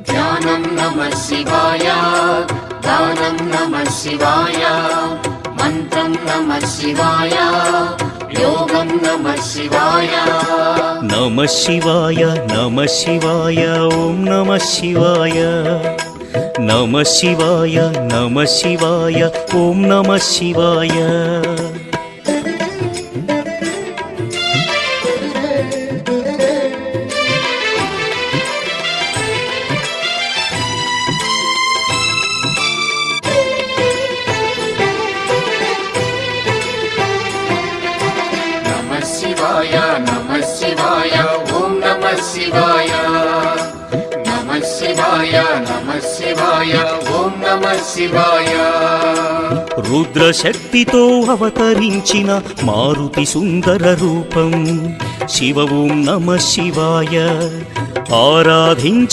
ధ్యానం నమః శివాయ, గానం నమః శివాయ, మంత్రం నమః శివాయ, యోగం నమః శివాయ. నమః శివాయ నమః శివాయ ఓం నమః శివాయ. నమః శివాయ నమః శివాయ ఓం నమః శివాయ. నమః శివాయ నమః శివాయ ఓం నమః శివాయ. నమః శివాయ నమః శివాయ ఓం నమః శివాయ. రుద్రశక్తితో అవతరించిన మారుతి సుందర రూపం శివ ఓం నమః శివాయ. ఆరాధించ